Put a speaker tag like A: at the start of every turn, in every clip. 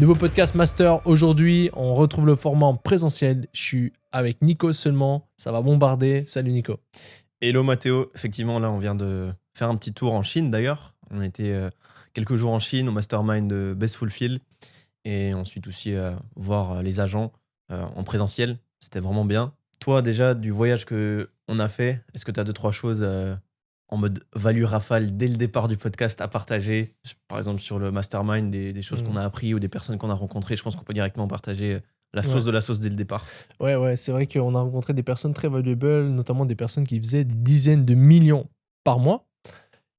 A: Nouveau podcast master. Aujourd'hui, on retrouve le format en présentiel. Je suis avec Nico seulement. Ça va bombarder. Salut Nico.
B: Hello Mathéo, effectivement là on vient de faire un petit tour en Chine d'ailleurs. On était quelques jours en Chine au mastermind de Best Fulfill et ensuite aussi voir les agents en présentiel. C'était vraiment bien. Toi déjà du voyage que on a fait, est-ce que tu as deux trois choses en mode value rafale dès le départ du podcast à partager? Par exemple sur le mastermind, des choses qu'on a appris ou des personnes qu'on a rencontrées. Je pense qu'on peut directement partager la sauce de la sauce dès le départ.
A: Ouais, c'est vrai qu'on a rencontré des personnes très valuables, notamment des personnes qui faisaient des dizaines de millions par mois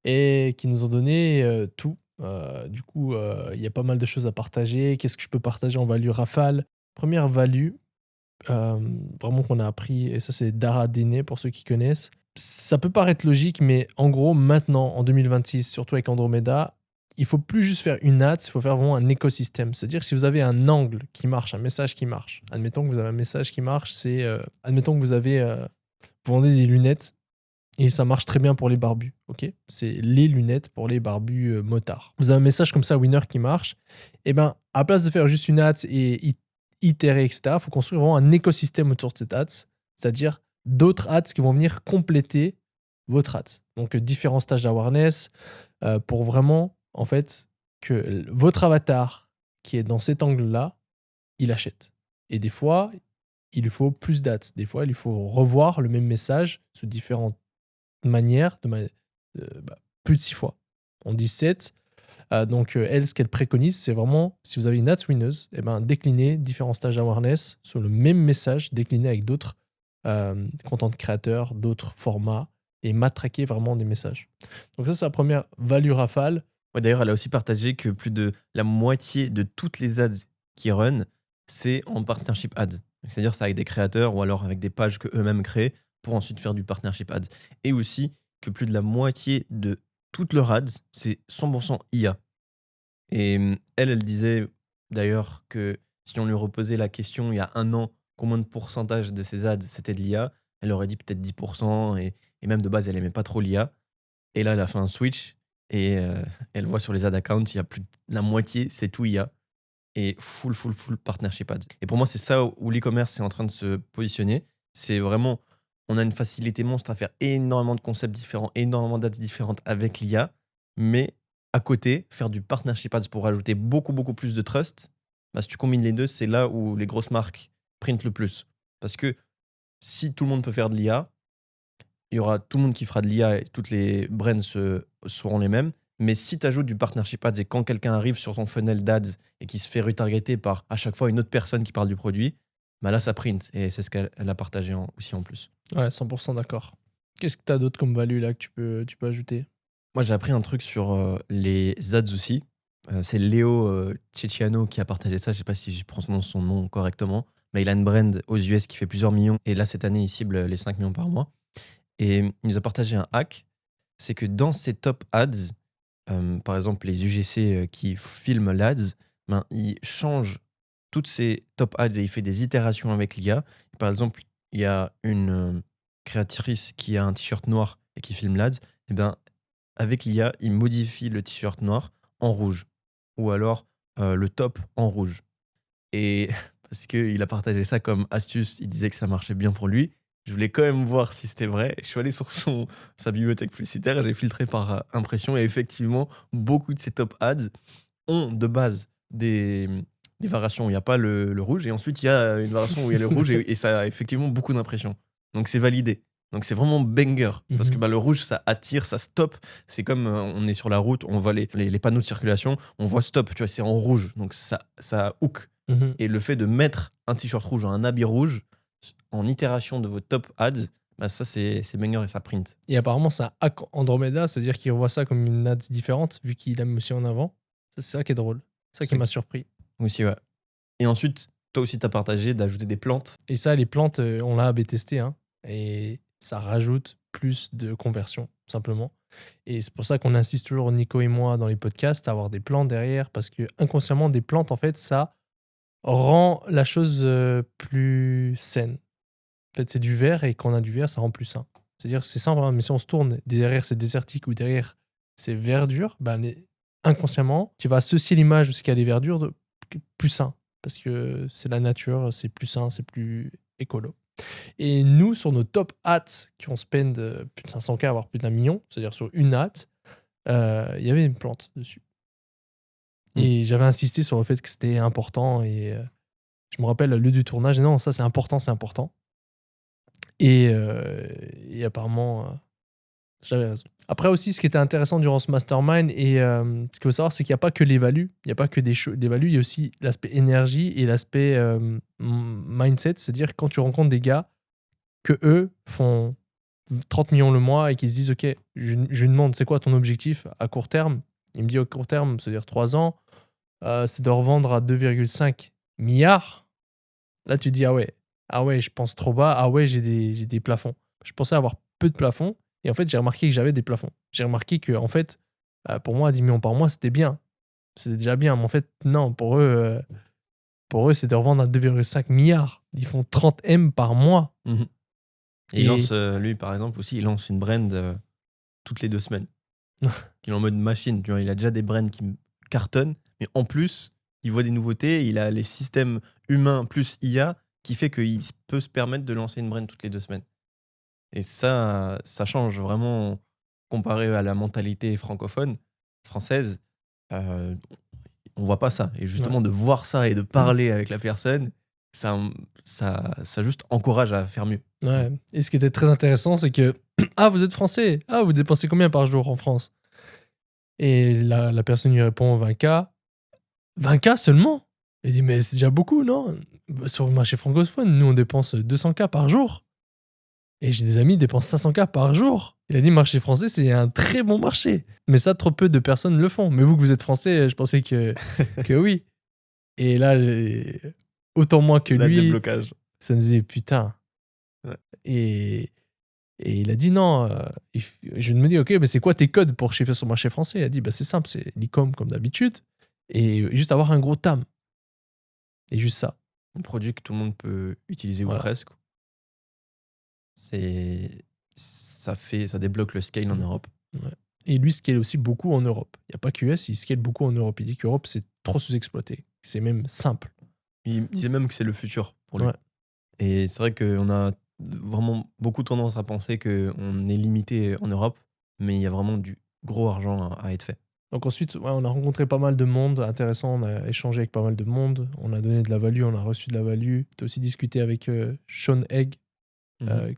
A: et qui nous ont donné tout. Du coup, il y a pas mal de choses à partager. Qu'est-ce que je peux partager en value rafale? Première value, vraiment qu'on a appris, et ça c'est Dara Dene pour ceux qui connaissent. Ça peut paraître logique, mais en gros, maintenant, en 2026, surtout avec Andromeda, il faut plus juste faire une ads, il faut faire vraiment un écosystème. C'est-à-dire, si vous avez un angle qui marche, un message qui marche, admettons que vous avez un message qui marche, c'est, admettons que vous vendez des lunettes et ça marche très bien pour les barbus, ok? C'est les lunettes pour les barbus motards. Vous avez un message comme ça, winner, qui marche, et ben, à place de faire juste une ads et itérer, etc., il faut construire vraiment un écosystème autour de cette ads, c'est-à-dire d'autres ads qui vont venir compléter votre ads. Donc, différents stages d'awareness pour vraiment, en fait, que votre avatar qui est dans cet angle-là, il achète. Et des fois, il faut plus d'ads. Des fois, il faut revoir le même message sous différentes manières, plus de 6 fois. On dit 7. Donc, elle, ce qu'elle préconise, c'est vraiment, si vous avez une ads winneuse, eh ben, décliner différents stages d'awareness sur le même message, décliner avec d'autres content créateurs, d'autres formats, et matraquer vraiment des messages. Donc ça, c'est la première value rafale.
B: Ouais, d'ailleurs, elle a aussi partagé que plus de la moitié de toutes les ads qui run, c'est en partnership ads. C'est-à-dire, c'est avec des créateurs ou alors avec des pages que eux-mêmes créent pour ensuite faire du partnership ads. Et aussi que plus de la moitié de toutes leurs ads, c'est 100% IA. Et elle disait d'ailleurs que si on lui reposait la question il y a un an, combien de pourcentage de ses ads c'était de l'IA, elle aurait dit peut-être 10%. Et même de base, elle aimait pas trop l'IA. Et là, elle a fait un switch et elle voit sur les ad accounts, il y a plus de la moitié, c'est tout IA. Et full partnership ads. Et pour moi, c'est ça où l'e-commerce est en train de se positionner. C'est vraiment, on a une facilité monstre à faire énormément de concepts différents, énormément d'ads différentes avec l'IA, mais à côté, faire du partnership ads pour rajouter beaucoup plus de trust, bah, si tu combines les deux, c'est là où les grosses marques printent le plus. Parce que si tout le monde peut faire de l'IA, il y aura tout le monde qui fera de l'IA et toutes les brands seront les mêmes. Mais si tu ajoutes du partnership ads et quand quelqu'un arrive sur ton funnel d'ads et qui se fait retargeter par à chaque fois une autre personne qui parle du produit, bah là ça print et c'est ce qu'elle a partagé aussi en plus.
A: Ouais, 100% d'accord. Qu'est-ce que tu as d'autre comme value là que tu peux ajouter?
B: Moi j'ai appris un truc sur les ads aussi. C'est Léo Cecchiano qui a partagé ça. Je sais pas si je prononce son nom correctement, mais il a une brand aux US qui fait plusieurs millions et là cette année il cible les 5 millions par mois. Et il nous a partagé un hack, c'est que dans ses top ads, par exemple les UGC qui filment l'ads, ben, il change toutes ces top ads et il fait des itérations avec l'IA. Par exemple, il y a une créatrice qui a un t-shirt noir et qui filme l'ads, et ben, avec l'IA, il modifie le t-shirt noir en rouge ou alors le top en rouge. Et parce qu'il a partagé ça comme astuce, il disait que ça marchait bien pour lui. Je voulais quand même voir si c'était vrai. Je suis allé sur sa bibliothèque publicitaire et j'ai filtré par impression. Et effectivement, beaucoup de ces top ads ont de base des variations où il n'y a pas le rouge. Et ensuite, il y a une variation où il y a le rouge et ça a effectivement beaucoup d'impressions. Donc, c'est validé. Donc, c'est vraiment banger. Parce que le rouge, ça attire, ça stoppe. C'est comme on est sur la route, on voit les panneaux de circulation, on voit stop, tu vois, c'est en rouge. Donc, ça hook. Et le fait de mettre un t-shirt rouge ou un habit rouge en itération de vos top ads, bah ça c'est banger et ça print.
A: Et apparemment, ça hack Andromeda, c'est-à-dire qu'il voit ça comme une ads différente, vu qu'il a mis aussi en avant. Ça, c'est ça qui est drôle. C'est ça qui m'a surpris.
B: Aussi, ouais. Et ensuite, toi aussi, tu as partagé d'ajouter des plantes.
A: Et ça, les plantes, on l'a A/B testé, hein, et ça rajoute plus de conversion, simplement. Et c'est pour ça qu'on insiste toujours, Nico et moi, dans les podcasts, à avoir des plantes derrière, parce que inconsciemment, des plantes, en fait, ça rend la chose plus saine. En fait, c'est du vert, et quand on a du vert, ça rend plus sain. C'est-à-dire, c'est simple, hein, mais si on se tourne derrière c'est désertique ou derrière c'est verdure, ben inconsciemment, tu vas associer l'image de ce qu'il y a des verdures plus sain. Parce que c'est la nature, c'est plus sain, c'est plus écolo. Et nous, sur nos top hats qui ont spend plus de 500K, voire plus d'1 million, c'est-à-dire sur une hat, il y avait une plante dessus. Et j'avais insisté sur le fait que c'était important. Et je me rappelle le lieu du tournage. Et non, ça c'est important, c'est important. Et apparemment, j'avais raison. Après aussi, ce qui était intéressant durant ce mastermind, et ce qu'il faut savoir, c'est qu'il n'y a pas que les values. Il n'y a pas que des values, il y a aussi l'aspect énergie et l'aspect mindset. C'est-à-dire quand tu rencontres des gars que eux font 30 millions le mois et qu'ils se disent, OK, je lui demande, c'est quoi ton objectif à court terme? Il me dit, au court terme, c'est-à-dire 3 ans, c'est de revendre à 2,5 milliards. Là, tu te dis, ah ouais, je pense trop bas. Ah ouais, j'ai des plafonds. Je pensais avoir peu de plafonds. Et en fait, j'ai remarqué que j'avais des plafonds. J'ai remarqué que, en fait, pour moi, 10 millions par mois, c'était bien. C'était déjà bien. Mais en fait, non, pour eux, c'est de revendre à 2,5 milliards. Ils font 30 M par mois.
B: Et il lance, lui, par exemple, aussi, il lance une brand toutes les 2 semaines. Il est en mode machine. Tu vois, il a déjà des brands qui cartonnent. Mais en plus, il voit des nouveautés. Il a les systèmes humains plus IA qui fait qu'il peut se permettre de lancer une brand toutes les 2 semaines. Et ça change vraiment comparé à la mentalité francophone, française. On voit pas ça. Et justement, de voir ça et de parler avec la personne, ça juste encourage à faire mieux.
A: Ouais. Et ce qui était très intéressant, c'est que vous êtes français. Vous dépensez combien par jour en France? Et la personne lui répond 20K. 20K seulement? Il dit, mais c'est déjà beaucoup, non? Sur le marché francophone, nous, on dépense 200K par jour. Et j'ai des amis qui dépensent 500K par jour. Il a dit, marché français, c'est un très bon marché. Mais ça, trop peu de personnes le font. Mais vous que vous êtes français, je pensais que oui. Et là, autant moins que lui,
B: déblocage.
A: ça me disait, putain.
B: Ouais.
A: Et il a dit, non. Je me dis, OK, mais c'est quoi tes codes pour chiffrer sur le marché français? Il a dit, c'est simple, c'est l'e-com comme d'habitude. Et juste avoir un gros TAM. Et juste ça.
B: Un produit que tout le monde peut utiliser ou presque. Ça débloque le scale en Europe.
A: Ouais. Et lui scale aussi beaucoup en Europe. Il n'y a pas qu'US, il scale beaucoup en Europe. Il dit qu'Europe, c'est trop sous-exploité. C'est même simple.
B: Il disait même que c'est le futur pour lui.
A: Ouais.
B: Et c'est vrai qu'on a vraiment beaucoup tendance à penser qu'on est limité en Europe, mais il y a vraiment du gros argent à être fait.
A: Donc ensuite, on a rencontré pas mal de monde intéressant, on a échangé avec pas mal de monde, on a donné de la value, on a reçu de la value. Tu as aussi discuté avec Sean Egg,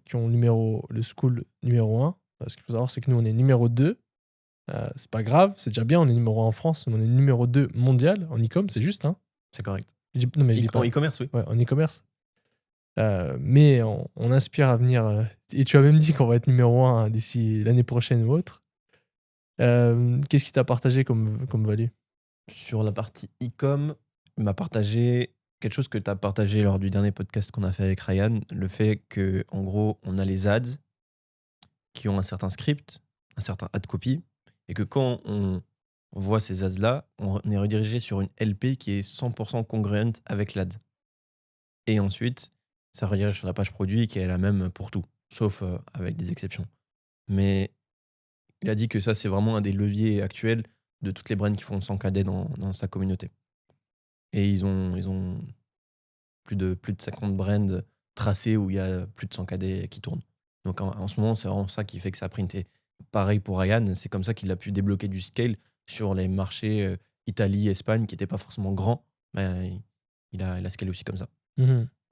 A: qui ont le school numéro 1. Ce qu'il faut savoir, c'est que nous, on est numéro 2. C'est pas grave, c'est déjà bien, on est numéro 1 en France, mais on est numéro 2 mondial en e-com, c'est juste. Hein.
B: C'est correct.
A: Non, mais je dis pas.
B: En e-commerce, oui.
A: Ouais, en e-commerce. Mais on aspire à venir. Et tu as même dit qu'on va être numéro 1 d'ici l'année prochaine ou autre. Qu'est-ce qu'il t'a partagé comme value?
B: Sur la partie e-com, il m'a partagé quelque chose que tu as partagé lors du dernier podcast qu'on a fait avec Ryan, le fait que en gros, on a les ads qui ont un certain script, un certain ad copy, et que quand on voit ces ads-là, on est redirigé sur une LP qui est 100% congruente avec l'ad. Et ensuite, ça redirige sur la page produit qui est la même pour tout, sauf avec des exceptions. Mais il a dit que ça, c'est vraiment un des leviers actuels de toutes les brands qui font 100K dans sa communauté. Et ils ont plus de 50 brands tracés où il y a plus de 100K qui tournent. Donc en ce moment, c'est vraiment ça qui fait que ça a printé. Pareil pour Ryan, c'est comme ça qu'il a pu débloquer du scale sur les marchés Italie, Espagne, qui n'étaient pas forcément grands. Mais il a scalé aussi comme ça.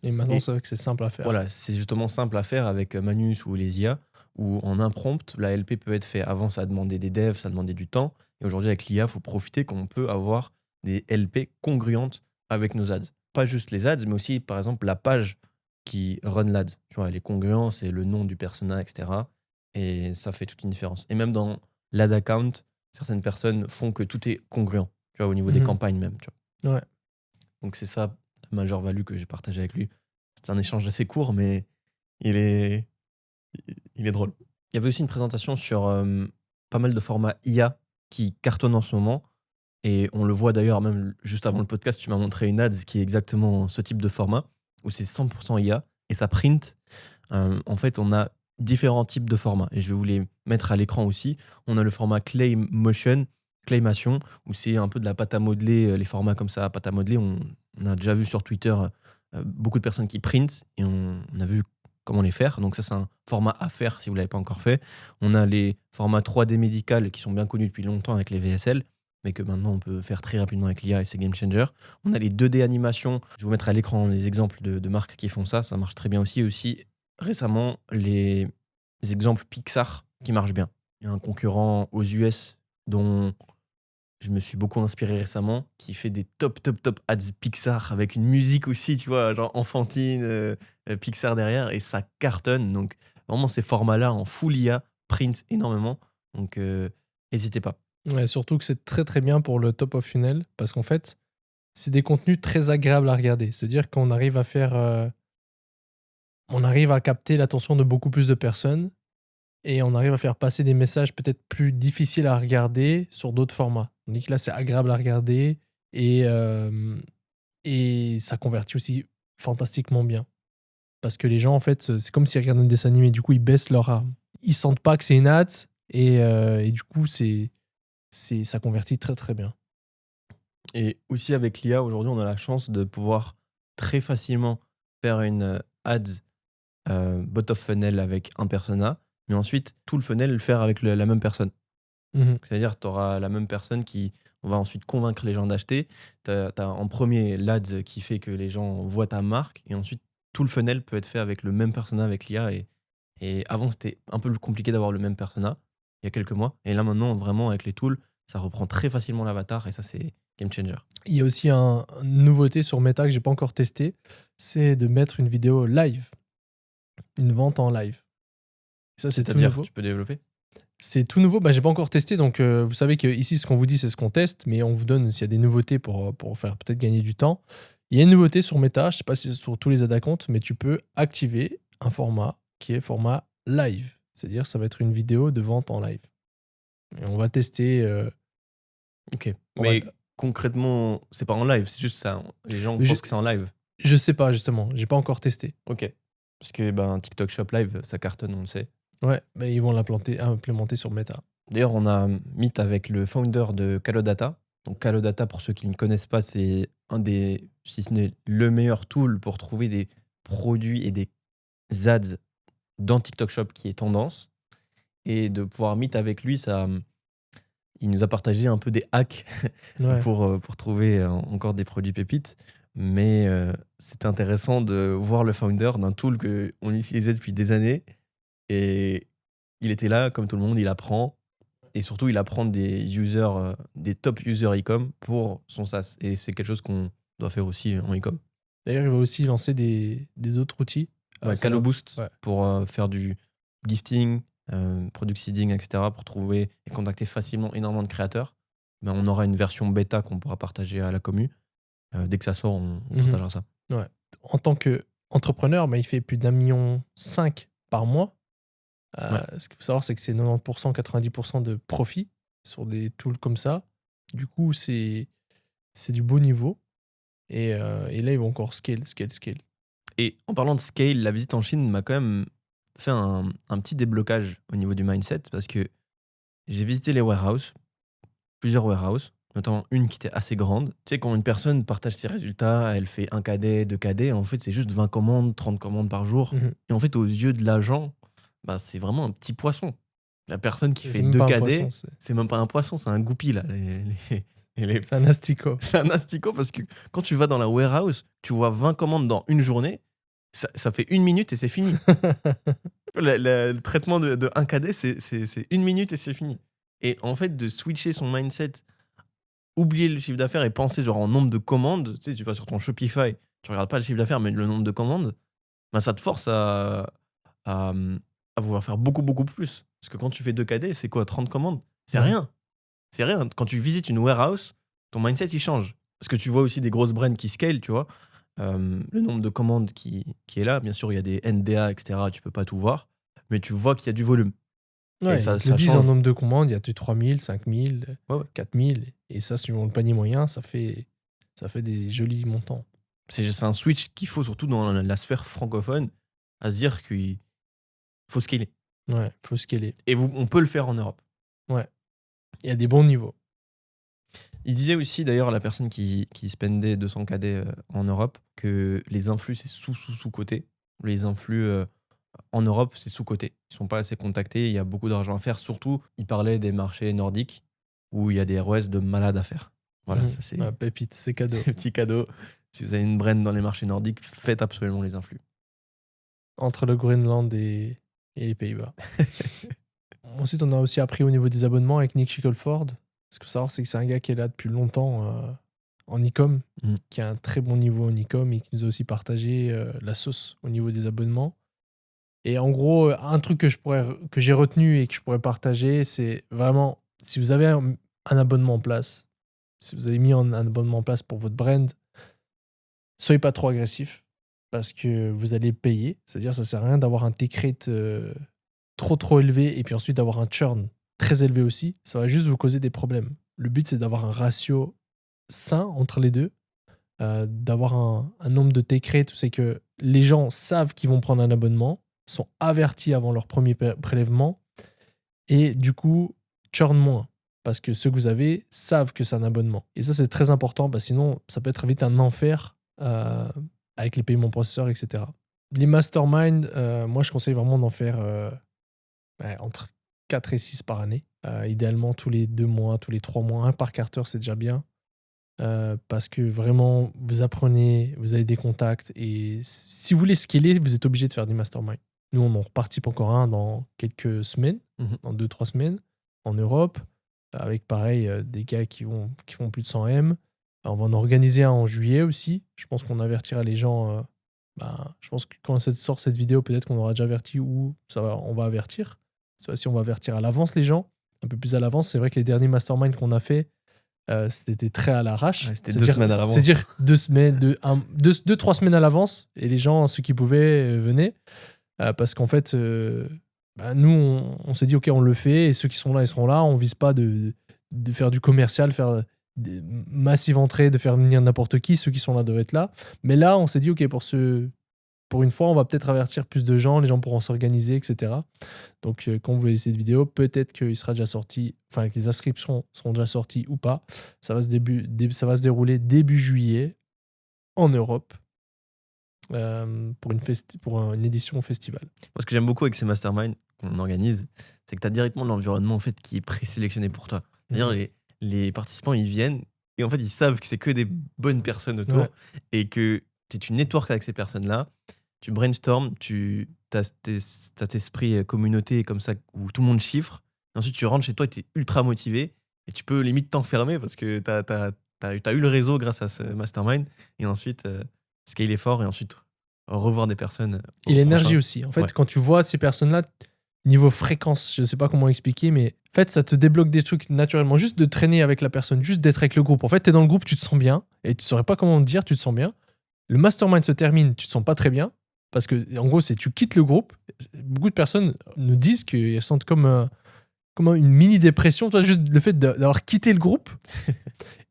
A: Et maintenant, c'est vrai que c'est simple à faire.
B: Voilà, c'est justement simple à faire avec Manus ou les IA, où en un prompt, la LP peut être faite. Avant, ça demandait des devs, ça demandait du temps. Et aujourd'hui, avec l'IA, il faut profiter qu'on peut avoir des LP congruentes avec nos ads. Pas juste les ads, mais aussi, par exemple, la page qui run l'ad. Tu vois, elle est congruente, c'est le nom du persona, etc. Et ça fait toute une différence. Et même dans l'ad account, certaines personnes font que tout est congruent, tu vois, au niveau des campagnes même. Tu vois.
A: Ouais.
B: Donc c'est ça la majeure value que j'ai partagée avec lui. C'est un échange assez court, mais il est drôle. Il y avait aussi une présentation sur pas mal de formats IA qui cartonnent en ce moment. Et on le voit d'ailleurs, même juste avant le podcast, tu m'as montré une ad qui est exactement ce type de format, où c'est 100% IA et ça print. En fait, on a différents types de formats. Et je vais vous les mettre à l'écran aussi. On a le format Clay Motion, Claymation, où c'est un peu de la pâte à modeler, les formats comme ça, pâte à modeler. On a déjà vu sur Twitter beaucoup de personnes qui printent et on a vu comment les faire. Donc ça, c'est un format à faire si vous ne l'avez pas encore fait. On a les formats 3D médical qui sont bien connus depuis longtemps avec les VSL, mais que maintenant on peut faire très rapidement avec l'IA et c'est game changer. On a les 2D animations. Je vais vous mettre à l'écran les exemples de marques qui font ça. Ça marche très bien aussi. Et aussi, récemment, les exemples Pixar qui marchent bien. Il y a un concurrent aux US dont je me suis beaucoup inspiré récemment, qui fait des top ads Pixar avec une musique aussi, tu vois, genre enfantine, Pixar derrière, et ça cartonne. Donc, vraiment, ces formats-là en full IA print énormément. Donc, n'hésitez pas.
A: Ouais, surtout que c'est très très bien pour le top of funnel parce qu'en fait, c'est des contenus très agréables à regarder. C'est-à-dire qu'on arrive à faire. On arrive à capter l'attention de beaucoup plus de personnes et on arrive à faire passer des messages peut-être plus difficiles à regarder sur d'autres formats. Tandis que là, c'est agréable à regarder et, euh, et ça convertit aussi fantastiquement bien. Parce que les gens, en fait, c'est comme s'ils regardaient un dessin animé. Du coup, ils baissent leur arme. Ils sentent pas que c'est une ads et du coup, ça convertit très très bien.
B: Et aussi avec l'IA, aujourd'hui, on a la chance de pouvoir très facilement faire une ads bot of funnel avec un persona, mais ensuite tout le funnel le faire avec la même personne.
A: Mhm.
B: C'est-à-dire tu auras la même personne qui on va ensuite convaincre les gens d'acheter. Tu as en premier l'ads qui fait que les gens voient ta marque et ensuite tout le funnel peut être fait avec le même persona avec l'IA. Et avant, c'était un peu plus compliqué d'avoir le même persona il y a quelques mois. Et là, maintenant, vraiment, avec les tools, ça reprend très facilement l'avatar et ça, c'est game changer.
A: Il y a aussi une nouveauté sur Meta que j'ai pas encore testé, c'est de mettre une vidéo live, une vente en live. Ça, c'est tout
B: C'est-à-dire,
A: nouveau.
B: tu peux développer.
A: C'est tout nouveau, bah, j'ai pas encore testé, donc vous savez que ici ce qu'on vous dit c'est ce qu'on teste, mais on vous donne s'il y a des nouveautés pour faire peut-être gagner du temps. Il y a une nouveauté sur Meta, je sais pas si c'est sur tous les ad accounts, mais tu peux activer un format qui est format live. C'est-à-dire ça va être une vidéo de vente en live. Et on va tester.
B: Ok.
A: On
B: Mais
A: va-
B: concrètement, c'est pas en live, c'est juste ça. Les gens
A: Mais
B: pensent que c'est en live.
A: je sais pas justement, j'ai pas encore testé.
B: Ok. Parce que ben, TikTok Shop Live, ça cartonne, on le sait.
A: Ouais, mais ils vont implémenter sur Meta.
B: D'ailleurs, on a Meet avec le founder de Calodata. Donc, Calodata, pour ceux qui ne connaissent pas, c'est un des, si ce n'est le meilleur tool pour trouver des produits et des ads dans TikTok Shop qui est tendance. Et de pouvoir Meet avec lui, ça, il nous a partagé un peu des hacks
A: Ouais.
B: pour trouver encore des produits pépites. Mais c'est intéressant de voir le founder d'un tool qu'on utilisait depuis des années. Et il était là, comme tout le monde, il apprend. Et surtout, il apprend des users, des top users e-com pour son SaaS. Et c'est quelque chose qu'on doit faire aussi en e-com.
A: D'ailleurs, il va aussi lancer des autres outils.
B: Ouais,
A: Ça va-
B: CaloBoost
A: ouais.
B: pour faire du gifting, product seeding, etc. pour trouver et contacter facilement énormément de créateurs. Mais on aura une version bêta qu'on pourra partager à la commu. Dès que ça sort, on
A: Mhm.
B: partagera ça.
A: Ouais. En tant qu'entrepreneur, bah, il fait plus d'1,5 million par mois.
B: Ouais.
A: Ce qu'il faut savoir, c'est que c'est 90%, 90% de profit sur des tools comme ça. Du coup, c'est du beau niveau. Et là, ils vont encore scale.
B: Et en parlant de scale, la visite en Chine m'a quand même fait un petit déblocage au niveau du mindset parce que j'ai visité les warehouses, plusieurs warehouses, notamment une qui était assez grande. Tu sais, quand une personne partage ses résultats, elle fait 1 KD, 2 KD, en fait, c'est juste 20 commandes, 30 commandes par jour.
A: Mhm.
B: Et en fait, aux yeux de l'agent, bah, c'est vraiment un petit poisson. La personne qui
A: C'est
B: fait
A: même
B: 2
A: pas un poisson,
B: KD, c'est même pas un poisson, c'est un goupil. Là.
A: c'est un asticot.
B: C'est un asticot parce que quand tu vas dans la warehouse, tu vois 20 commandes dans une journée, ça fait 1 minute et c'est fini. Le traitement de 1 KD, c'est 1 minute et c'est fini. Et en fait, de switcher son mindset, oublier le chiffre d'affaires et penser genre en nombre de commandes, tu sais, tu vas sur ton Shopify, tu regardes pas le chiffre d'affaires, mais le nombre de commandes, bah, ça te force à, à vouloir faire beaucoup plus. Parce que quand tu fais 2 KD, c'est quoi, 30 commandes? C'est
A: Ouais.
B: rien. C'est rien. Quand tu visites une warehouse, ton mindset, il change. Parce que tu vois aussi des grosses brands qui scale, tu vois. Le nombre de commandes qui est là, bien sûr, il y a des NDA, etc. Tu peux pas tout voir. Mais tu vois qu'il y a du volume. Et
A: Ouais,
B: ça,
A: ils te
B: ça
A: le disent en
B: change.
A: nombre de commandes, il y a du 3000, 5000,
B: Ouais, ouais.
A: 4000. Et ça, suivant le panier moyen, ça fait des jolis montants.
B: C'est un switch qu'il faut, surtout dans la sphère francophone, à se dire qu'il faut scaler.
A: Ouais, faut scaler.
B: Et on peut le faire en Europe.
A: Ouais, il y a des bons niveaux.
B: Il disait aussi, d'ailleurs, la personne qui spendait 200 KD en Europe, que les influx, c'est sous-côté. Les influx en Europe, c'est sous-côté. Ils sont pas assez contactés, il y a beaucoup d'argent à faire. Surtout, il parlait des marchés nordiques où il y a des ROS de malades à faire. Voilà, ça c'est
A: Pépite, c'est cadeau.
B: petit cadeau. Si vous avez une brand dans les marchés nordiques, faites absolument les influx.
A: Entre le Groenland et les Pays-Bas. Ensuite, on a aussi appris au niveau des abonnements avec Nick Schickleford. Ce qu'il faut savoir, c'est que c'est un gars qui est là depuis longtemps en e-com, qui a un très bon niveau en e-com et qui nous a aussi partagé la sauce au niveau des abonnements. Et en gros, un truc que j'ai retenu et que je pourrais partager, c'est vraiment, si vous avez un abonnement en place, si vous avez mis un abonnement en place pour votre brand, soyez pas trop agressif parce que vous allez le payer. C'est-à-dire, ça sert à rien d'avoir un take rate trop élevé et puis ensuite d'avoir un churn très élevé aussi. Ça va juste vous causer des problèmes. Le but, c'est d'avoir un ratio sain entre les deux, d'avoir un nombre de take rate où c'est que les gens savent qu'ils vont prendre un abonnement, sont avertis avant leur premier prélèvement et du coup, churn moins. Parce que ceux que vous avez savent que c'est un abonnement. Et ça, c'est très important, parce que sinon, ça peut être vite un enfer avec les paiements processeurs, etc. Les masterminds, moi, je conseille vraiment d'en faire entre 4 et 6 par année. Idéalement, tous les 2 mois, tous les 3 mois, un par quarter, c'est déjà bien. Parce que vraiment, vous apprenez, vous avez des contacts. Et si vous voulez scaler, vous êtes obligé de faire des masterminds. Nous, on en repartit encore un dans quelques semaines, dans 2-3 semaines, en Europe, avec pareil, des gars qui font plus de 100 M. On va en organiser un en juillet aussi. Je pense qu'on avertira les gens. Je pense que quand sort cette vidéo, peut-être qu'on aura déjà averti ou on va avertir. Si on va avertir à l'avance les gens, un peu plus à l'avance. C'est vrai que les derniers masterminds qu'on a fait, c'était très à l'arrache.
B: Ouais, c'était 2 semaines à l'avance.
A: C'est-à-dire 2 semaines, 2-3 semaines à l'avance. Et les gens, ceux qui pouvaient, venaient. Parce qu'en fait, nous, on s'est dit, OK, on le fait. Et ceux qui sont là, ils seront là. On ne vise pas de faire du commercial, faire des massive entrée, de faire venir n'importe qui. Ceux qui sont là doivent être là. Mais là, on s'est dit, OK, pour une fois, on va peut-être avertir plus de gens. Les gens pourront s'organiser, etc. Donc, quand vous voyez cette vidéo, peut-être qu'il sera déjà sorti, enfin, que les inscriptions seront déjà sorties ou pas. Ça va se dérouler début juillet en Europe. Pour une édition au festival.
B: Moi, ce que j'aime beaucoup avec ces masterminds qu'on organise, c'est que tu as directement l'environnement en fait, qui est présélectionné pour toi. C'est-à-dire les participants, ils viennent et en fait, ils savent que c'est que des bonnes personnes autour et que tu networks avec ces personnes-là, tu brainstorms, tu as cet esprit communauté comme ça où tout le monde chiffre. Et ensuite, tu rentres chez toi et tu es ultra motivé et tu peux limite t'enfermer parce que tu as eu le réseau grâce à ce mastermind et ensuite scaler fort et ensuite revoir des personnes.
A: Et l'énergie aussi. En fait, quand tu vois ces personnes-là, niveau fréquence, je sais pas comment expliquer, mais en fait, ça te débloque des trucs naturellement. Juste de traîner avec la personne, juste d'être avec le groupe. En fait, tu es dans le groupe, tu te sens bien et tu saurais pas comment te dire, tu te sens bien. Le mastermind se termine, tu te sens pas très bien parce que, en gros, c'est tu quittes le groupe. Beaucoup de personnes nous disent qu'elles sentent comme une mini-dépression, toi, juste le fait d'avoir quitté le groupe.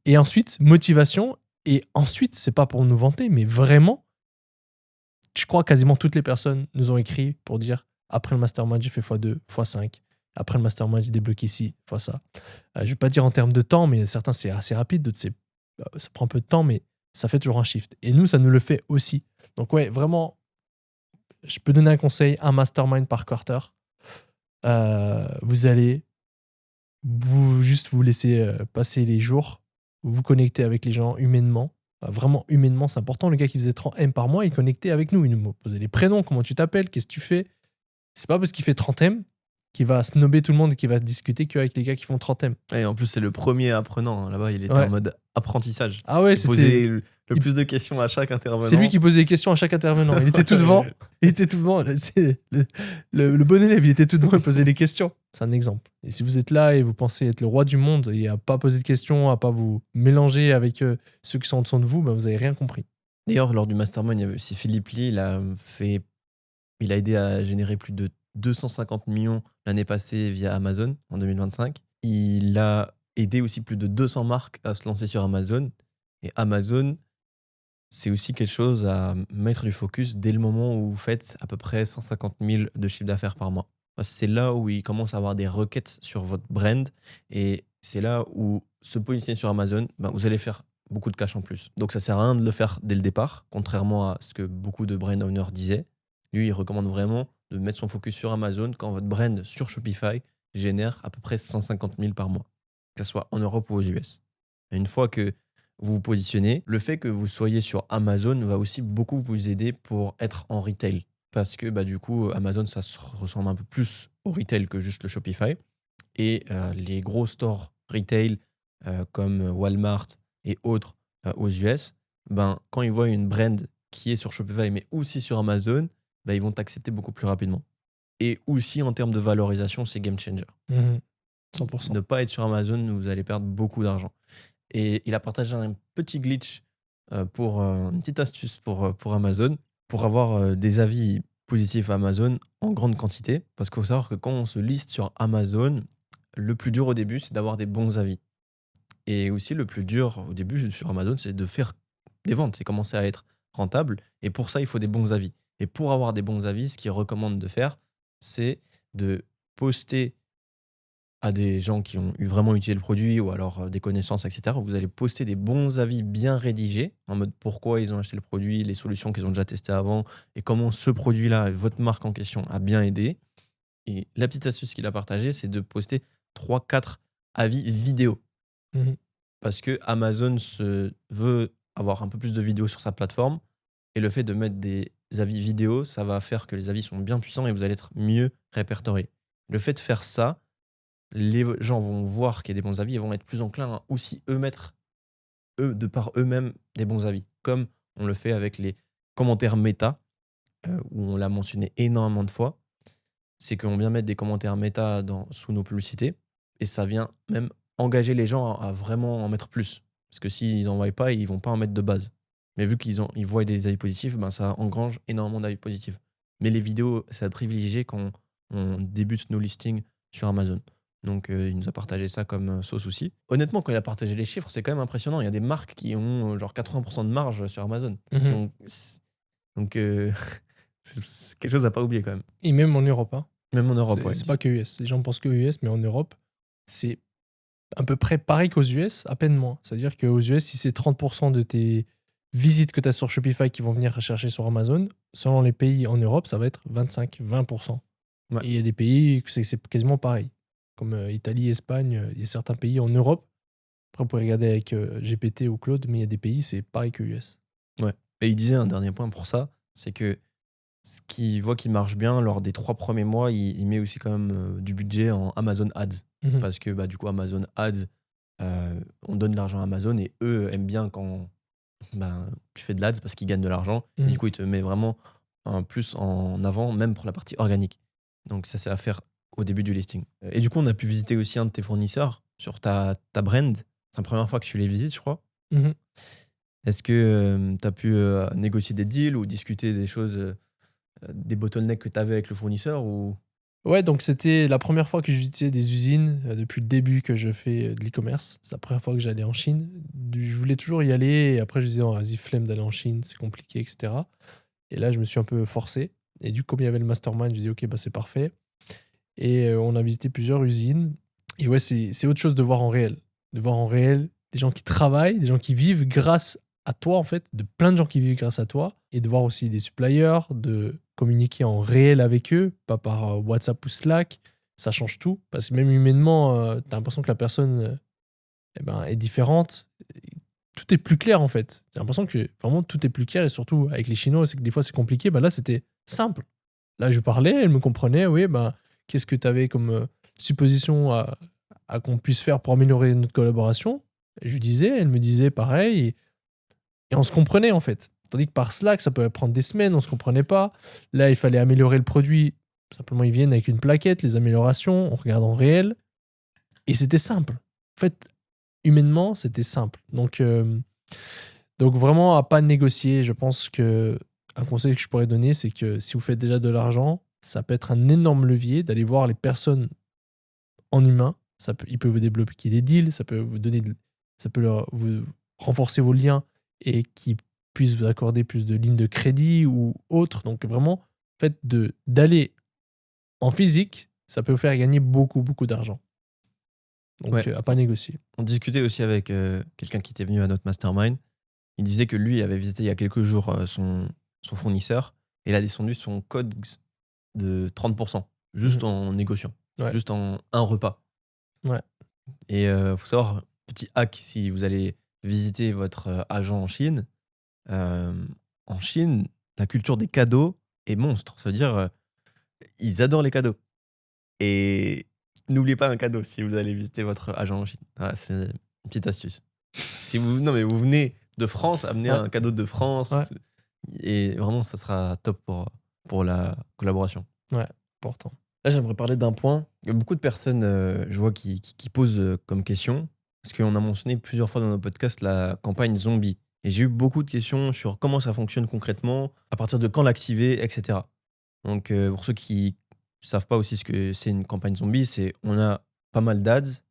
A: Et ensuite, motivation. Et ensuite, c'est pas pour nous vanter, mais vraiment, je crois quasiment toutes les personnes nous ont écrit pour dire après le mastermind, j'ai fait x2, x5. Après le mastermind, j'ai débloqué ici, fois ça. Je vais pas dire en termes de temps, mais certains, c'est assez rapide. D'autres, ça prend un peu de temps, mais ça fait toujours un shift. Et nous, ça nous le fait aussi. Donc, ouais, vraiment, je peux donner un conseil, un mastermind par quarter. Vous allez juste vous laisser passer les jours, vous connecter avec les gens humainement. Vraiment, humainement, c'est important. Le gars qui faisait 30 M par mois, il connectait avec nous. Il nous posait les prénoms, comment tu t'appelles, qu'est-ce que tu fais. C'est pas parce qu'il fait 30 M qu'il va snobber tout le monde et qu'il va discuter qu'avec les gars qui font 30 M.
B: Et en plus, c'est le premier apprenant. Là-bas, il était en mode apprentissage.
A: Ah ouais,
B: il posait le plus de questions à chaque intervenant.
A: C'est lui qui posait les questions à chaque intervenant. Il était tout devant. Le bon élève, il était tout devant, il posait les questions. C'est un exemple. Et si vous êtes là et vous pensez être le roi du monde et à pas poser de questions, à pas vous mélanger avec ceux qui sont en dessous de vous, vous avez rien compris.
B: D'ailleurs, lors du mastermind, il y avait aussi Philippe Lee. Il a aidé à générer plus de 250 millions l'année passée via Amazon en 2025. Il a aidé aussi plus de 200 marques à se lancer sur Amazon. Et Amazon, c'est aussi quelque chose à mettre du focus dès le moment où vous faites à peu près 150 000 de chiffre d'affaires par mois. C'est là où il commence à avoir des requêtes sur votre brand et c'est là où se positionner sur Amazon, ben, vous allez faire beaucoup de cash en plus. Donc ça sert à rien de le faire dès le départ, contrairement à ce que beaucoup de brand owners disaient. Lui, il recommande vraiment de mettre son focus sur Amazon quand votre brand sur Shopify génère à peu près 150 000 par mois, que ce soit en Europe ou aux US. Et une fois que vous vous positionnez, le fait que vous soyez sur Amazon va aussi beaucoup vous aider pour être en retail. Parce que bah, du coup, Amazon, ça se ressemble un peu plus au retail que juste le Shopify. Et les gros stores retail comme Walmart et autres aux US, ben, quand ils voient une brand qui est sur Shopify mais aussi sur Amazon, ben, ils vont t'accepter beaucoup plus rapidement. Et aussi en termes de valorisation, c'est game changer.
A: Mhm. 100%.
B: Ne pas être sur Amazon, vous allez perdre beaucoup d'argent. Et il a partagé un petit glitch une petite astuce pour Amazon, pour avoir des avis positifs à Amazon en grande quantité. Parce qu'il faut savoir que quand on se liste sur Amazon, le plus dur au début, c'est d'avoir des bons avis. Et aussi, le plus dur au début sur Amazon, c'est de faire des ventes et commencer à être rentable. Et pour ça, il faut des bons avis. Et pour avoir des bons avis, ce qu'il recommande de faire, c'est de poster à des gens qui ont vraiment utilisé le produit ou alors des connaissances, etc. Vous allez poster des bons avis bien rédigés en mode pourquoi ils ont acheté le produit, les solutions qu'ils ont déjà testées avant et comment ce produit-là, votre marque en question, a bien aidé. Et la petite astuce qu'il a partagée, c'est de poster 3-4 avis vidéo.
A: Mhm.
B: Parce que Amazon se veut avoir un peu plus de vidéos sur sa plateforme. Et le fait de mettre des avis vidéo, ça va faire que les avis sont bien puissants et vous allez être mieux répertorié. Le fait de faire ça, les gens vont voir qu'il y a des bons avis et vont être plus enclins à aussi eux mettre, de par eux-mêmes, des bons avis. Comme on le fait avec les commentaires méta, où on l'a mentionné énormément de fois. C'est qu'on vient mettre des commentaires méta sous nos publicités et ça vient même engager les gens à vraiment en mettre plus. Parce que s'ils n'en voient pas, ils vont pas en mettre de base. Mais vu ils voient des avis positifs, ben ça engrange énormément d'avis positifs. Mais les vidéos, c'est à privilégier quand on débute nos listings sur Amazon. Donc, il nous a partagé ça comme sauce aussi. Honnêtement, quand il a partagé les chiffres, c'est quand même impressionnant. Il y a des marques qui ont genre 80% de marge sur Amazon.
A: Mhm.
B: Donc, c'est quelque chose à pas oublier quand même.
A: Et même en Europe, hein.
B: Même en Europe, ouais.
A: C'est pas que US. Les gens pensent que US, mais en Europe, c'est à peu près pareil qu'aux US, à peine moins. C'est-à-dire qu'aux US, si c'est 30% de tes visites que tu as sur Shopify qui vont venir chercher sur Amazon, selon les pays en Europe, ça va être 25-20%.
B: Ouais.
A: Et il y a des pays où c'est quasiment pareil. Comme Italie, Espagne, il y a certains pays en Europe. Après, vous pouvez regarder avec GPT ou Claude, mais il y a des pays, c'est pareil que US.
B: Ouais. Et il disait un dernier point pour ça, c'est que ce qu'il voit qui marche bien lors des 3 premiers mois, il met aussi quand même du budget en Amazon Ads.
A: Mhm.
B: Parce que bah, du coup, Amazon Ads, on donne de l'argent à Amazon et eux aiment bien quand ben, tu fais de l'Ads parce qu'ils gagnent de l'argent. Et
A: Mhm.
B: du coup, ils te mettent vraiment un plus en avant, même pour la partie organique. Donc ça, c'est à faire au début du listing. Et du coup, on a pu visiter aussi un de tes fournisseurs sur ta brand. C'est la première fois que tu les visites, je crois.
A: Mhm.
B: Est-ce que tu as pu négocier des deals ou discuter des choses, des bottlenecks que tu avais avec le fournisseur ou...
A: Ouais, donc c'était la première fois que j'utilisais des usines depuis le début que je fais de l'e-commerce. C'est la première fois que j'allais en Chine. Je voulais toujours y aller et après je disais, oh, vas-y, flemme d'aller en Chine, c'est compliqué, etc. Et là, je me suis un peu forcé. Et du coup, comme il y avait le mastermind, je disais, ok, bah, c'est parfait. Et on a visité plusieurs usines. Et ouais, c'est autre chose de voir en réel. De voir en réel des gens qui travaillent, des gens qui vivent grâce à toi, en fait, de plein de gens qui vivent grâce à toi. Et de voir aussi des suppliers, de communiquer en réel avec eux, pas par WhatsApp ou Slack. Ça change tout. Parce que même humainement, t'as l'impression que la personne eh ben, est différente. Tout est plus clair, en fait. J'ai l'impression que vraiment tout est plus clair. Et surtout, avec les Chinois, c'est que des fois, c'est compliqué. Bah là, c'était simple. Là, je parlais, elle me comprenait. Oui, bah, qu'est-ce que tu avais comme supposition à qu'on puisse faire pour améliorer notre collaboration? Et je lui disais, elle me disait pareil. Et on se comprenait, en fait. Tandis que par Slack, ça pouvait prendre des semaines, on se comprenait pas. Là, il fallait améliorer le produit. Simplement, ils viennent avec une plaquette, les améliorations, on regarde en réel. Et c'était simple. En fait, humainement, c'était simple. Donc vraiment, à pas négocier. Je pense que un conseil que je pourrais donner, c'est que si vous faites déjà de l'argent, ça peut être un énorme levier d'aller voir les personnes en humain. Il peut vous débloquer des deals, ça peut vous donner, ça peut vous renforcer vos liens et qui puissent vous accorder plus de lignes de crédit ou autre. Donc vraiment, fait d'aller en physique, ça peut vous faire gagner beaucoup, beaucoup d'argent. Donc,
B: Ouais.
A: à pas négocier.
B: On discutait aussi avec quelqu'un qui était venu à notre mastermind. Il disait que lui avait visité il y a quelques jours son fournisseur et il a descendu son code de 30% juste
A: Mhm.
B: en négociant,
A: Ouais.
B: juste en un repas.
A: Ouais.
B: Et faut savoir, petit hack, si vous allez visiter votre agent euh, en Chine, la culture des cadeaux est monstre. Ça veut dire, ils adorent les cadeaux. Et n'oubliez pas un cadeau si vous allez visiter votre agent en Chine. Voilà, c'est une petite astuce. Si vous, non, mais vous venez de France, amenez
A: Ouais.
B: un cadeau de
A: Ouais.
B: France. Et vraiment, ça sera top pour la collaboration.
A: Ouais, important.
B: Là, j'aimerais parler d'un point. Il y a beaucoup de personnes, je vois, qui posent comme question. Parce qu'on a mentionné plusieurs fois dans nos podcasts la campagne zombie. Et j'ai eu beaucoup de questions sur comment ça fonctionne concrètement, à partir de quand l'activer, etc. Donc, pour ceux qui ne savent pas aussi ce que c'est une campagne zombie, c'est on a pas mal d'ads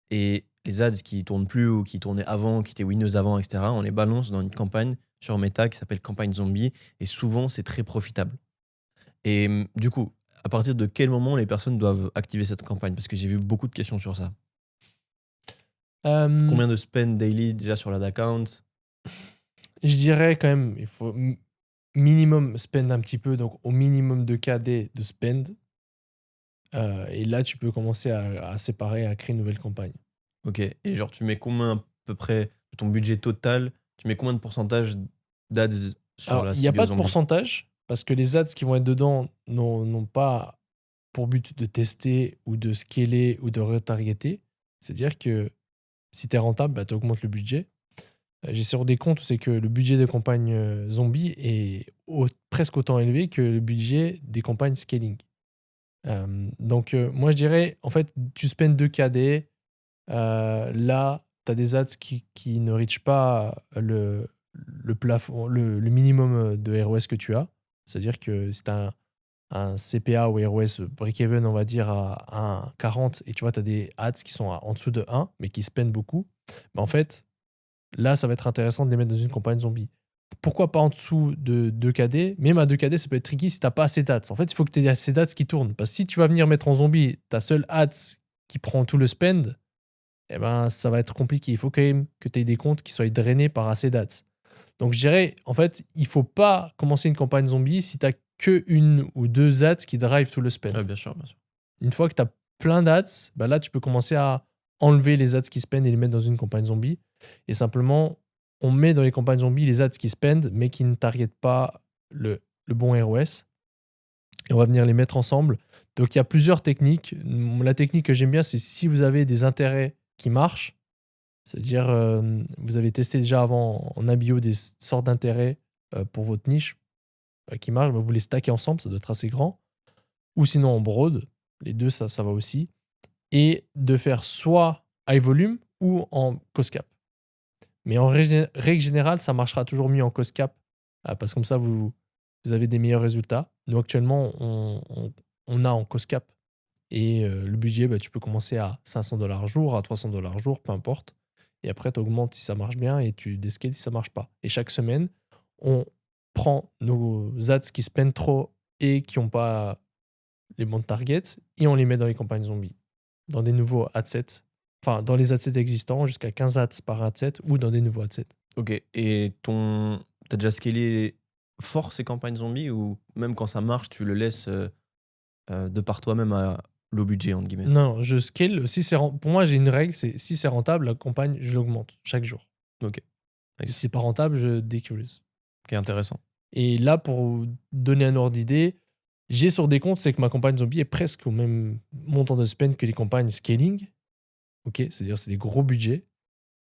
B: et les ads qui tournent plus ou qui tournaient avant, qui étaient winneuses avant, etc., on les balance dans une campagne sur Meta qui s'appelle campagne zombie et souvent c'est très profitable. Et du coup, à partir de quel moment les personnes doivent activer cette campagne? Parce que j'ai vu beaucoup de questions sur ça. Combien de spend daily déjà sur l'ad account?
A: Je dirais quand même, il faut minimum spend un petit peu, donc au minimum de KD de spend. Et là, tu peux commencer à séparer, à créer une nouvelle campagne.
B: Ok. Et genre, tu mets combien à peu près de ton budget total? Tu mets combien de pourcentage d'ads sur
A: Alors,
B: la
A: il n'y a
B: cible
A: pas de
B: zombie?
A: pourcentage, parce que les ads qui vont être dedans n'ont pas pour but de tester ou de scaler ou de retargeter. C'est-à-dire que si tu es rentable, bah, tu augmentes le budget. J'ai sur des comptes où c'est que le budget des campagnes zombie est presque autant élevé que le budget des campagnes scaling. Donc, moi, je dirais, en fait, tu spends 2 KD. Là, tu as des ads qui ne reachent pas le plafond, le minimum de ROS que tu as. C'est-à-dire que si tu as un CPA ou ROS break-even, on va dire, à 40, et tu vois, tu as des ads qui sont en dessous de 1, mais qui spendent beaucoup, bah, en fait, là, ça va être intéressant de les mettre dans une campagne zombie. Pourquoi pas en dessous de 2KD? Même à 2KD, ça peut être tricky si tu n'as pas assez d'ads. En fait, il faut que tu aies assez d'ads qui tournent. Parce que si tu vas venir mettre en zombie ta seule ads qui prend tout le spend, eh ben, ça va être compliqué. Il faut quand même que tu aies des comptes qui soient drainés par assez d'ads. Donc, je dirais, en fait, il faut pas commencer une campagne zombie si tu n'as que une ou deux ads qui drive tout le spend.
B: Ouais, bien sûr, bien sûr.
A: Une fois que tu as plein d'ads, bah là, tu peux commencer à enlever les ads qui spendent et les mettre dans une campagne zombie. Et simplement, on met dans les campagnes zombies les ads qui spendent, mais qui ne targetent pas le bon ROS. Et on va venir les mettre ensemble. Donc, il y a plusieurs techniques. La technique que j'aime bien, c'est si vous avez des intérêts qui marchent, c'est-à-dire vous avez testé déjà avant en ABO des sortes d'intérêts pour votre niche qui marchent, bah, vous les stackez ensemble, ça doit être assez grand. Ou sinon en broad, les deux, ça va aussi. Et de faire soit high volume ou en cost cap. Mais en règle générale, ça marchera toujours mieux en cost cap parce que comme ça, vous avez des meilleurs résultats. Nous, actuellement, on a en cost cap. Et le budget, bah, tu peux commencer à $500 jour, à $300 jour, peu importe. Et après, tu augmentes si ça marche bien et tu descales si ça marche pas. Et chaque semaine, on prend nos ads qui spendent trop et qui n'ont pas les bons targets et on les met dans les campagnes zombies, dans des nouveaux adsets. Enfin, dans les adsets existants, jusqu'à 15 ads par adset ou dans des nouveaux adsets.
B: Ok. Et t'as déjà scalé fort ces campagnes zombies ou même quand ça marche, tu le laisses de par toi-même à low budget, entre guillemets?
A: Non, je scale. Si pour moi, j'ai une règle, c'est si c'est rentable, la campagne, je l'augmente chaque jour.
B: Ok.
A: Si c'est pas rentable, je décuse.
B: Ok, intéressant.
A: Et là, pour vous donner un ordre d'idée, j'ai sur des comptes, c'est que ma campagne zombie est presque au même montant de spend que les campagnes scaling. Ok, c'est-à-dire c'est des gros budgets.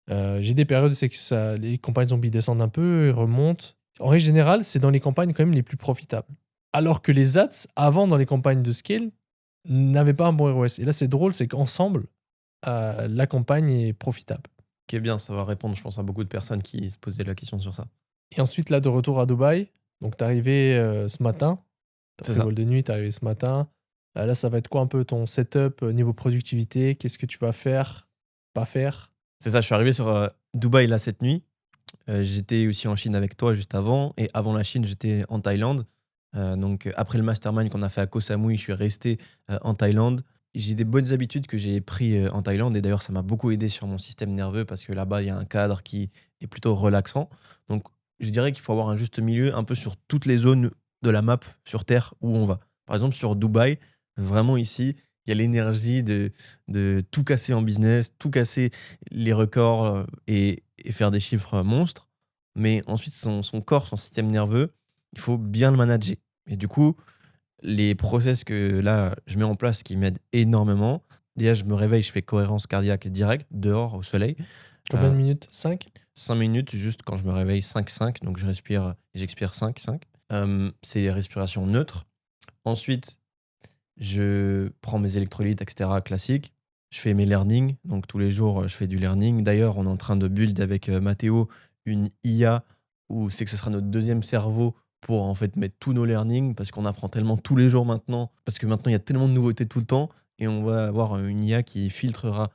A: J'ai des périodes où c'est que les campagnes zombies descendent un peu et remontent. En règle générale, c'est dans les campagnes quand même les plus profitables. Alors que les ads, avant dans les campagnes de scale, n'avaient pas un bon ROS. Et là, c'est drôle, c'est qu'ensemble, la campagne est profitable.
B: Ok, bien, ça va répondre, je pense, à beaucoup de personnes qui se posaient la question sur ça.
A: Et ensuite, là, de retour à Dubaï, donc t'es arrivé ce matin, t'as
B: C'est
A: pris
B: ça.
A: le vol de nuit, t'es arrivé ce matin. Là, ça va être quoi un peu ton setup niveau productivité? Qu'est-ce que tu vas faire, pas faire?
B: C'est ça, je suis arrivé sur Dubaï là cette nuit. J'étais aussi en Chine avec toi juste avant. Et avant la Chine, j'étais en Thaïlande. Donc après le mastermind qu'on a fait à Koh Samui, je suis resté en Thaïlande. j'ai des bonnes habitudes que j'ai pris en Thaïlande et d'ailleurs ça m'a beaucoup aidé sur mon système nerveux parce que là-bas il y a un cadre qui est plutôt relaxant. Donc je dirais qu'il faut avoir un juste milieu un peu sur toutes les zones de la map sur Terre où on va. Par exemple sur Dubaï, vraiment ici, il y a l'énergie de tout casser en business, tout casser les records et faire des chiffres monstres. Mais ensuite son corps, son système nerveux, il faut bien le manager. Et du coup, les process que là, je mets en place qui m'aident énormément. Déjà, je me réveille, je fais cohérence cardiaque direct, dehors, au soleil.
A: Combien
B: Euh,
A: de minutes? 5?
B: 5 minutes, juste quand je me réveille, 5-5. Donc, je respire, j'expire 5-5. C'est des respirations neutres. Ensuite, je prends mes électrolytes, etc. classiques. Je fais mes learning. Donc, tous les jours, je fais du learning. D'ailleurs, on est en train de build avec Mathéo une IA où c'est que ce sera notre deuxième cerveau pour en fait mettre tous nos learnings parce qu'on apprend tellement tous les jours maintenant. Parce que maintenant, il y a tellement de nouveautés tout le temps et on va avoir une IA qui filtrera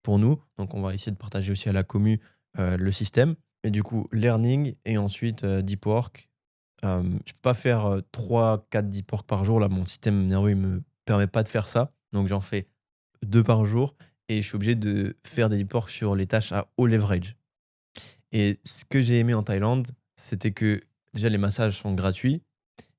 B: pour nous. Donc, on va essayer de partager aussi à la commu le système. Et du coup, learning et ensuite deep work. Je peux pas faire 3-4 deep work par jour. Là, mon système nerveux, il me permet pas de faire ça. Donc, j'en fais 2 par jour et je suis obligé de faire des deep work sur les tâches à haut leverage. Et ce que j'ai aimé en Thaïlande, c'était que déjà les massages sont gratuits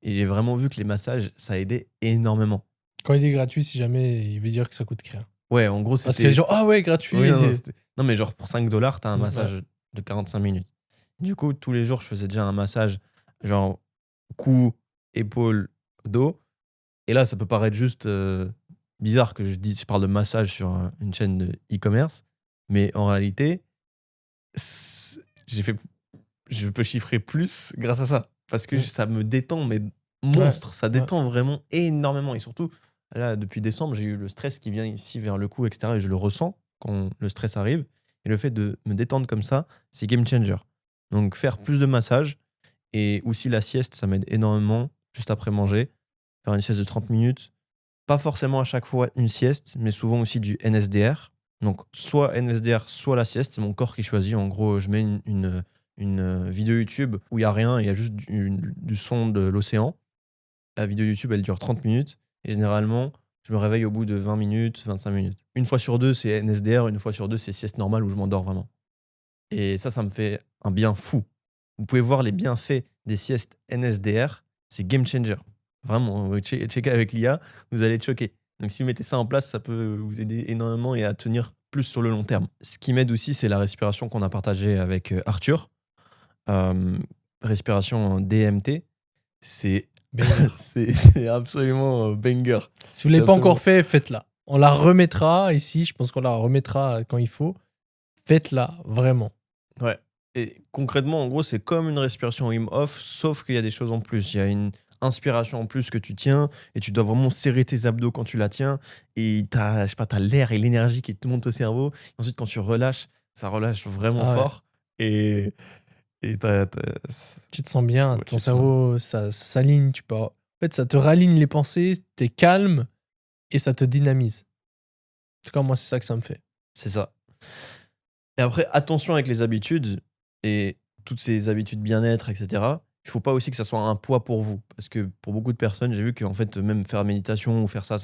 B: et j'ai vraiment vu que les massages, ça aidait énormément.
A: Quand il est gratuit, si jamais, il veut dire que ça coûte rien.
B: Ouais, en gros,
A: Parce que
B: c'était.
A: genre, ah ouais,
B: Oui,
A: gratuit.
B: non, non, non, mais genre pour 5 $, t'as un
A: Ouais.
B: massage de 45 minutes. Du coup, tous les jours, je faisais déjà un massage, genre cou, épaule, dos. Et là, ça peut paraître juste bizarre que je parle de massage sur une chaîne de e-commerce. Mais en réalité, j'ai fait je peux chiffrer plus grâce à ça. Parce que
A: Mm.
B: ça me détend, mais
A: Ouais.
B: monstre. Ça
A: Ouais.
B: détend vraiment énormément. Et surtout, là, depuis décembre, j'ai eu le stress qui vient ici vers le cou, etc. Et je le ressens quand le stress arrive. Et le fait de me détendre comme ça, c'est game changer. Donc, faire plus de massages et aussi la sieste, ça m'aide énormément. Juste après manger, faire une sieste de 30 minutes. Pas forcément à chaque fois une sieste, mais souvent aussi du NSDR. Donc, soit NSDR, soit la sieste, c'est mon corps qui choisit. En gros, je mets une vidéo YouTube où il n'y a rien, il y a juste du son de l'océan. La vidéo YouTube, elle dure 30 minutes. Et généralement, je me réveille au bout de 20 minutes, 25 minutes. Une fois sur deux, c'est NSDR. Une fois sur deux, c'est sieste normale où je m'endors vraiment. Et ça me fait un bien fou. Vous pouvez voir les bienfaits des siestes NSDR. C'est game changer. Vraiment, checker avec l'IA, vous allez être choqué. Donc si vous mettez ça en place, ça peut vous aider énormément et à tenir plus sur le long terme. Ce qui m'aide aussi, c'est la respiration qu'on a partagée avec Arthur. Respiration en DMT, c'est
A: Banger.
B: c'est absolument banger.
A: Si vous ne
B: C'est
A: l'avez pas
B: absolument.
A: encore fait, faites-la. On la remettra ici. Je pense qu'on la remettra quand il faut. Faites-la, vraiment.
B: Ouais. Et concrètement, en gros, c'est comme une respiration Wim Hof, sauf qu'il y a des choses en plus. Il y a une inspiration en plus que tu tiens et tu dois vraiment serrer tes abdos quand tu la tiens. Et t'as, je sais pas, t'as l'air et l'énergie qui te monte au cerveau. Ensuite, quand tu relâches, ça relâche vraiment
A: Ah ouais.
B: fort. Et, et
A: Tu te sens bien,
B: ouais,
A: ton
B: tu te sens-
A: cerveau, ça s'aligne. En fait, ça te raligne les pensées, t'es calme et ça te dynamise. En tout cas, moi, c'est ça que ça me fait.
B: C'est ça. Et après, attention avec les habitudes et toutes ces habitudes bien-être, etc. Il faut pas aussi que ça soit un poids pour vous. Parce que pour beaucoup de personnes, j'ai vu qu'en fait, même faire méditation ou faire ça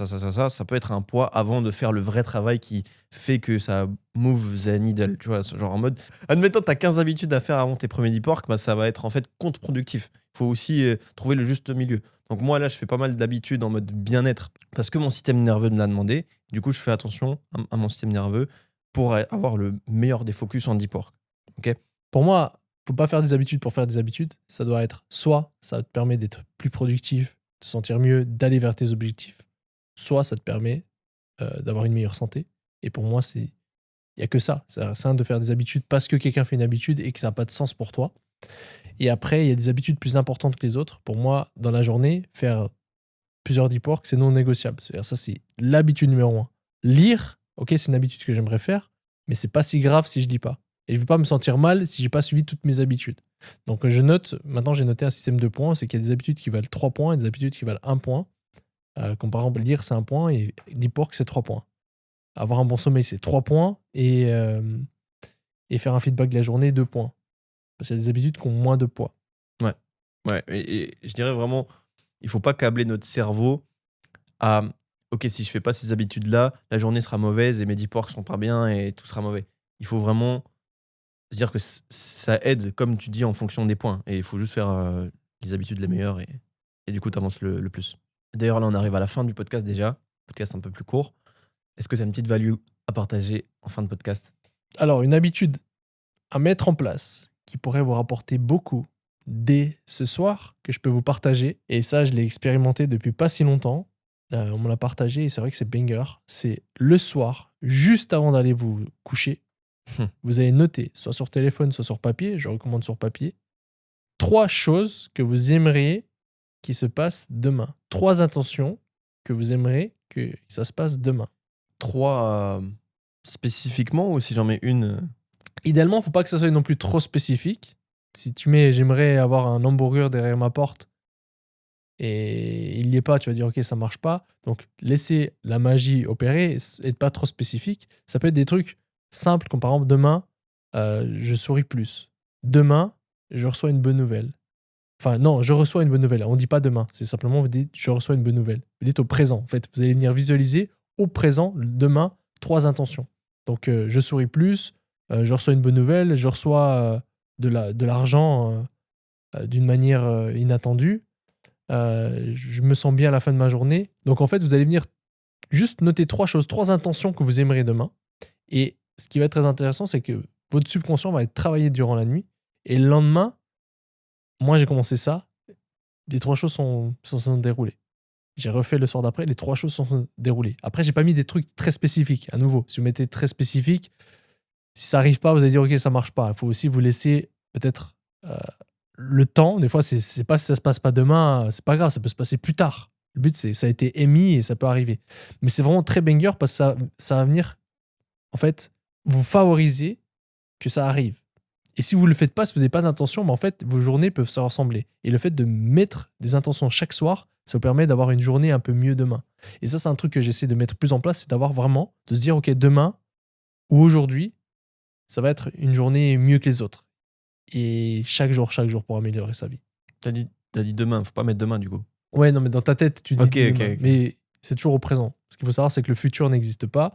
B: peut être un poids avant de faire le vrai travail qui fait que ça move the needle. Tu vois, genre en mode, admettons, tu as 15 habitudes à faire avant tes premiers deep work, bah, ça va être en fait contre-productif. Il faut aussi trouver le juste milieu. Donc moi, là, je fais pas mal d'habitudes en mode bien-être parce que mon système nerveux me l'a demandé. Du coup, je fais attention à mon système nerveux pour avoir le meilleur des focus en deep work. Ok.
A: Pour moi, faut pas faire des habitudes pour faire des habitudes. Ça doit être soit ça te permet d'être plus productif, de te sentir mieux, d'aller vers tes objectifs, soit ça te permet d'avoir une meilleure santé. Et pour moi, il n'y a que ça. Ça sert à rien de faire des habitudes parce que quelqu'un fait une habitude et que ça n'a pas de sens pour toi. Et après, il y a des habitudes plus importantes que les autres. Pour moi, dans la journée, faire plusieurs deep work, c'est non négociable. C'est-à-dire, ça, c'est l'habitude numéro 1. Lire, ok, c'est une habitude que j'aimerais faire, mais c'est pas si grave si je lis pas. Et je veux pas me sentir mal si j'ai pas suivi toutes mes habitudes. Donc je note, maintenant j'ai noté un système de points, c'est qu'il y a des habitudes qui valent 3 points et des habitudes qui valent 1 point. Comme par exemple, lire c'est 1 point et deep work c'est 3 points. Avoir un bon sommeil c'est 3 points et faire un feedback de la journée 2 points. Parce qu'il y a des habitudes qui ont moins de poids.
B: Ouais. Et je dirais vraiment, il faut pas câbler notre cerveau à ok, si je fais pas ces habitudes-là, la journée sera mauvaise et mes deep work seront pas bien et tout sera mauvais. Il faut vraiment se dire que ça aide, comme tu dis, en fonction des points. Et il faut juste faire les habitudes les meilleures et du coup, tu avances le plus. D'ailleurs, là, on arrive à la fin du podcast déjà. Podcast un peu plus court. Est-ce que tu as une petite value à partager en fin de podcast?
A: Alors, une habitude à mettre en place qui pourrait vous rapporter beaucoup dès ce soir, que je peux vous partager. Et ça, je l'ai expérimenté depuis pas si longtemps. On me l'a partagé et c'est vrai que c'est banger. C'est le soir, juste avant d'aller vous coucher, vous allez noter, soit sur téléphone, soit sur papier, je recommande sur papier, 3 choses que vous aimeriez qui se passent demain. 3 intentions que vous aimeriez que ça se passe demain.
B: 3 spécifiquement ou si j'en mets une
A: Idéalement, il ne faut pas que ça soit non plus trop spécifique. Si tu mets j'aimerais avoir un hamburger derrière ma porte et il n'y est pas, tu vas dire ok, ça marche pas. Donc laissez la magie opérer et pas trop spécifique. Ça peut être des trucs simples comme par exemple demain, je souris plus. Demain, je reçois une bonne nouvelle. Enfin non, je reçois une bonne nouvelle. On ne dit pas demain, c'est simplement vous dites je reçois une bonne nouvelle. Vous dites au présent. En fait, vous allez venir visualiser au présent, demain, 3 intentions. Donc je souris plus, je reçois une bonne nouvelle, je reçois de l'argent d'une manière inattendue. Je me sens bien à la fin de ma journée. Donc en fait, vous allez venir juste noter 3 choses, 3 intentions que vous aimeriez demain. Et ce qui va être très intéressant, c'est que votre subconscient va être travaillé durant la nuit. Et le lendemain, moi j'ai commencé ça, les 3 choses sont déroulées. J'ai refait le soir d'après, les 3 choses sont déroulées. Après, j'ai pas mis des trucs très spécifiques. À nouveau, si vous mettez très spécifique, si ça arrive pas, vous allez dire ok, ça marche pas. Il faut aussi vous laisser peut-être le temps. Des fois, c'est pas si ça se passe pas demain, c'est pas grave, ça peut se passer plus tard. Le but, c'est ça a été émis et ça peut arriver. Mais c'est vraiment très banger parce que ça va venir, en fait, vous favoriser que ça arrive. Et si vous le faites pas, si vous n'avez pas d'intention, en fait, vos journées peuvent se ressembler. Et le fait de mettre des intentions chaque soir, ça vous permet d'avoir une journée un peu mieux demain. Et ça, c'est un truc que j'essaie de mettre plus en place, c'est d'avoir vraiment, de se dire, ok, demain ou aujourd'hui, ça va être une journée mieux que les autres. Et chaque jour pour améliorer sa vie.
B: T'as dit demain, faut pas mettre demain du coup.
A: Ouais, non, mais dans ta tête, tu dis
B: Ok,
A: demain.
B: ok.
A: Mais c'est toujours au présent. Ce qu'il faut savoir, c'est que le futur n'existe pas,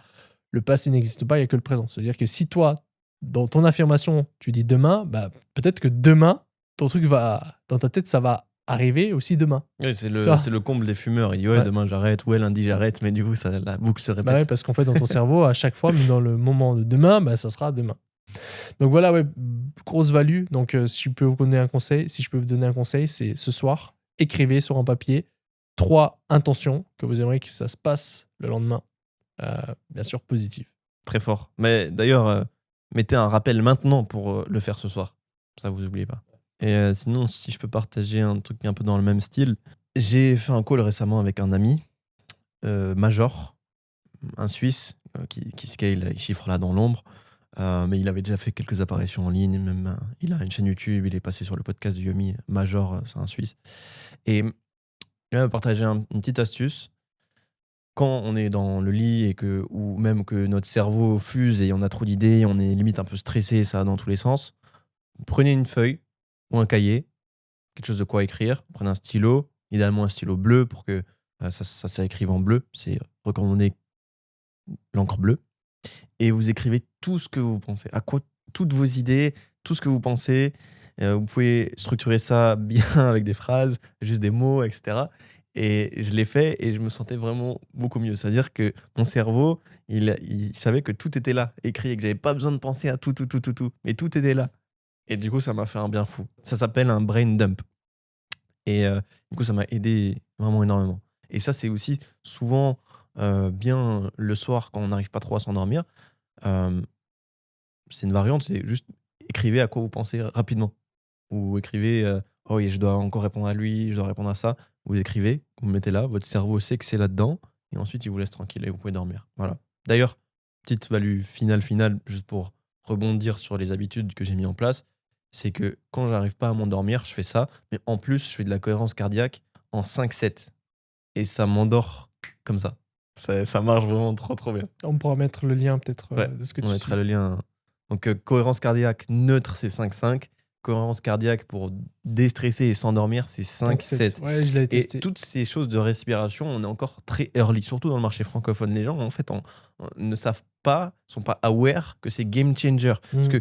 A: le passé n'existe pas, il n'y a que le présent. C'est-à-dire que si toi, dans ton affirmation, tu dis demain, bah, peut-être que demain, ton truc va, dans ta tête, ça va arriver aussi demain.
B: Oui, c'est le comble des fumeurs. Il dit ouais, demain j'arrête, ouais, lundi j'arrête, mais du coup, la boucle se répète.
A: Bah ouais, parce qu'en fait, dans ton cerveau, à chaque fois, mais dans le moment de demain, bah, ça sera demain. Donc voilà, ouais, grosse value. Donc si je peux vous donner un conseil, c'est ce soir, écrivez sur un papier 3 intentions que vous aimeriez que ça se passe le lendemain. Bien sûr, positif.
B: Très fort. Mais d'ailleurs, mettez un rappel maintenant pour le faire ce soir. Ça, vous oubliez pas. Et sinon, si je peux partager un truc un peu dans le même style, j'ai fait un call récemment avec un ami, Major, un Suisse qui scale, il chiffre là dans l'ombre. Mais il avait déjà fait quelques apparitions en ligne, même il a une chaîne YouTube, il est passé sur le podcast de Yomi, Major, c'est un Suisse. Et il m'a partagé une petite astuce. Quand on est dans le lit ou même que notre cerveau fuse et on a trop d'idées, on est limite un peu stressé, ça va dans tous les sens, prenez une feuille ou un cahier, quelque chose de quoi écrire, prenez un stylo, idéalement un stylo bleu pour que ça s'écrive en bleu, c'est recommandé l'encre bleue. Et vous écrivez tout ce que vous pensez, toutes vos idées, tout ce que vous pensez. Vous pouvez structurer ça bien avec des phrases, juste des mots, etc. Et je l'ai fait et je me sentais vraiment beaucoup mieux. C'est-à-dire que mon cerveau, il savait que tout était là, écrit, et que j'avais pas besoin de penser à tout. Mais tout était là. Et du coup, ça m'a fait un bien fou. Ça s'appelle un brain dump. Et du coup, ça m'a aidé vraiment énormément. Et ça, c'est aussi souvent bien le soir quand on n'arrive pas trop à s'endormir. C'est une variante, c'est juste écrivez à quoi vous pensez rapidement. Ou écrivez oh oui, je dois encore répondre à lui, je dois répondre à ça. Vous écrivez, vous me mettez là, votre cerveau sait que c'est là-dedans, et ensuite il vous laisse tranquille et vous pouvez dormir. Voilà. D'ailleurs, petite value finale, juste pour rebondir sur les habitudes que j'ai mis en place, c'est que quand j'arrive pas à m'endormir, je fais ça, mais en plus, je fais de la cohérence cardiaque en 5-7. Et ça m'endort comme ça. Ça marche vraiment trop bien.
A: On pourra mettre le lien peut-être de ce que tu
B: on mettra le lien. Donc, cohérence cardiaque neutre, c'est 5-5. cohérence cardiaque pour déstresser et s'endormir, c'est 5-7.
A: Ouais, je l'ai
B: Et
A: testé.
B: toutes ces choses de respiration, on est encore très early, surtout dans le marché francophone. Les gens, en fait, ne savent pas, sont pas aware que c'est game changer. Parce
A: Mm.
B: que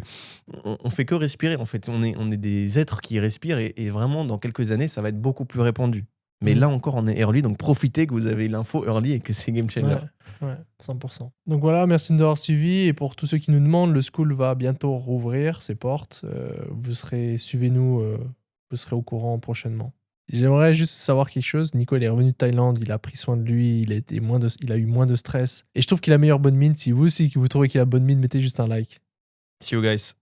B: on fait que respirer, en fait. On est des êtres qui respirent et vraiment, dans quelques années, ça va être beaucoup plus répandu. Mais
A: Mm.
B: là encore, on est early, donc profitez que vous avez l'info early et que c'est game changer.
A: Ouais, 100%. Donc voilà, merci de nous avoir suivis. Et pour tous ceux qui nous demandent, le school va bientôt rouvrir ses portes. Suivez-nous, vous serez au courant prochainement. J'aimerais juste savoir quelque chose. Nico, il est revenu de Thaïlande, il a pris soin de lui, il a eu moins de stress. Et je trouve qu'il a meilleure bonne mine. Si vous aussi, vous trouvez qu'il a bonne mine, mettez juste un like.
B: See you guys.